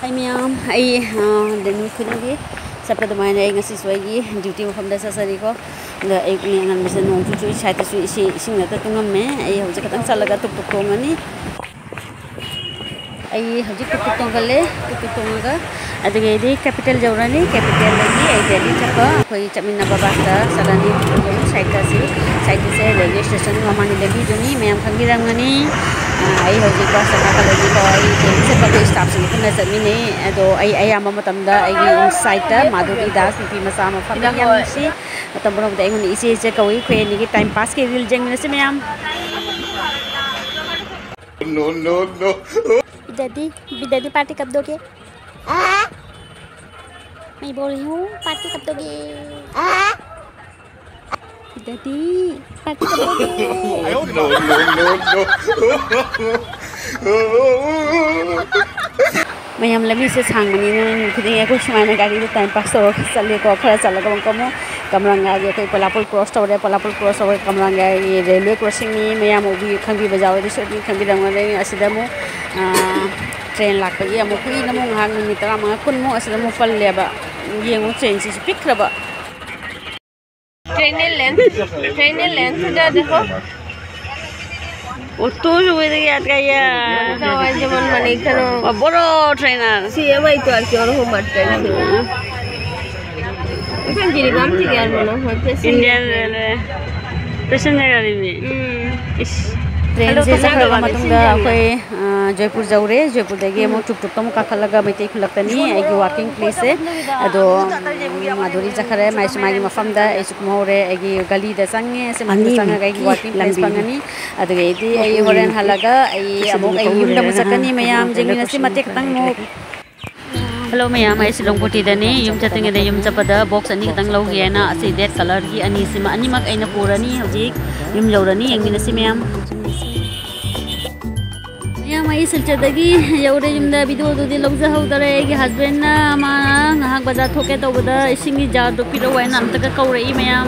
Ma'am दिन खुदी चपद मैं सोगी ड्यूटी मफम ससरी को अगनबसे नों चुचु साइड तुम्हें हूँ खत चलगा टुक टुक तोंगनी हूँ टुक टुक तोंगले टुक टुक तोंगा कैपिटल जौरनी कैपिटल दिल्ली चप अखोई चमीनब बस चलनी साइड से रेलवे स्टेशन ममानी लगी मैम खंगीरमनी हूँ बस चलगी दिल्ली स्टाफ से पुनः चमीने अदो अयाब साइड माधुरी दास नुपी मचा मफम इसे कौई खुनी की टाइम पास के रील जेंगे से मैम विद्यार्थी पार्टी कब दोगे? मैं बोल रही हूँ पार्टी कब दोगे? विद्यार्थी पार्टी कब दोगे? मैम लमी से सांगनी खुद सूमायन गाड़ी टाइम पास तौर चलेको खरा चलगा कमो कमरंगा कोई पलापुल क्रॉस तौर पलापुल क्रॉस तौर कमरंगा रेलवे क्रॉसिंग मैम उभी खंगी बजाओ खंगी ट्रेन लापगी कुछ मिनट 15 कुछ पल्लेब येंगो ट्रेन से पिक्रब ट्रेन लेंथ देखो ऑटो याद बड़ो ट्रेनर इंडियन रेलवे पैसेंजर गाड़ी में ट्रेन से जयपुर जौरे जयपुर टुक टुक काखलगा मैते खुलक्तनी वाकिंग प्लेस से माधुरी जखरे माई मफम कुमहौरे गली चंगे चंगे वाकिंग प्लेस फंगनी होरें हलगा चकनी मैम जेंगी हेलो मैम सिलोंगपुटीदनी यूम चतंगे यूम चपद बॉक्स अनी खतंग लौगेना असी रेड कलर की अनी सिमा अनीमक अइना पुरनी हजिक यूम लौरनी यंगिनसी ma'am ma'am I सिलचरदगी you're यूमदा video दुदी लौजहौदरे एगी हस्बैंड ना मा बाजार थोके तौबदा इसिंगी जार दो पिरो वाइना अमतका कौरई मैम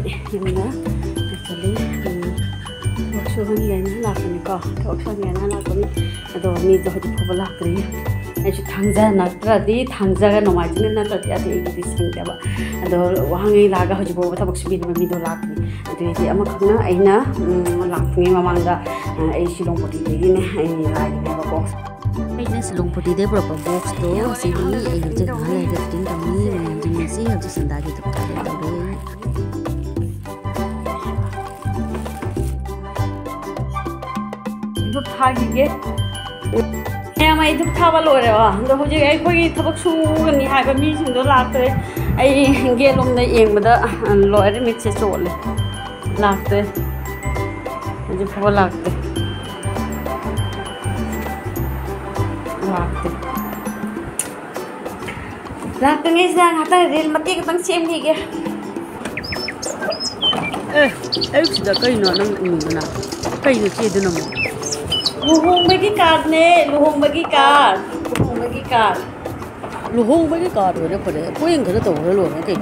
एक्चुअली वर्कशॉप लापनी को वर्कशॉप लापनी अदो मीदो हजी फब लाक्री ऐसे थांजा नत्रदी थांजागा नमाजने नत्रदी अदि संदेबा अदो वहांगे लागा हजी बो थबक सिबिन मीदो लाक्री अदि अमा खना अइना लाक्नी ममांगा ए सिलोंगपुटी देगिने अइ लागिने बॉक्स मैंने सिलोंगपुटी दे प्रॉपर बॉक्स तो सिनी ए हजे हाले गिफ्टिंग तमनी मैम जिनसी हजी संदागी तबले थागे मैम आई थाब लोरे हजी अखोई थबक सूगनी है मीसिंदो लाक्रे गेलोम येंबद लोरे मिसे चोले लाक्ते हजी फब लाक्ते लाक्तने घाटा रेल मत सेमगे कहीं नंगना कहीं चेदना लुहोंबगी कार ने लुहोंबगी कार होरे पड़े पोएंग खर तौर लोरे कहीं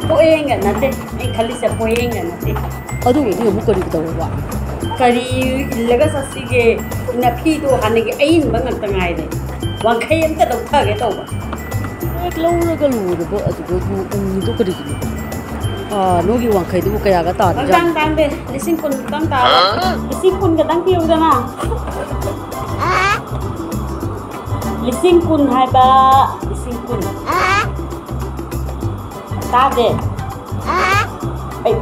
पोएंग नते खाली से पोएंग नते करी तौरबा करी इल्लगा ससीगे नफी तो हानेगे अइन बंगतंगाइदे वांखै अमता दौथागे तौबा एक लौरगा लुरबो तो करी नोगी वांखै दु कयागा तार तांग दे लिसिंग कुन तांग ता लिसिंग कुन का तांग पिउदना लिसिंग कुन हाइबा लिसिंग कुन ता दे ए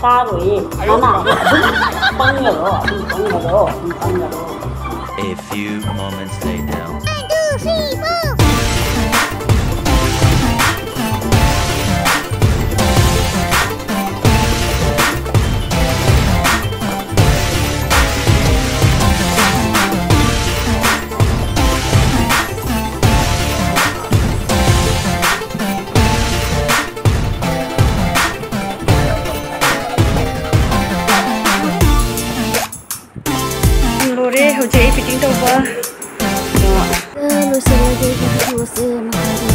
ता रोए आना पंगलो A few moments later 1 2 3 4 लोरे हो जे फिटिंग तो बा Lucy lagi ke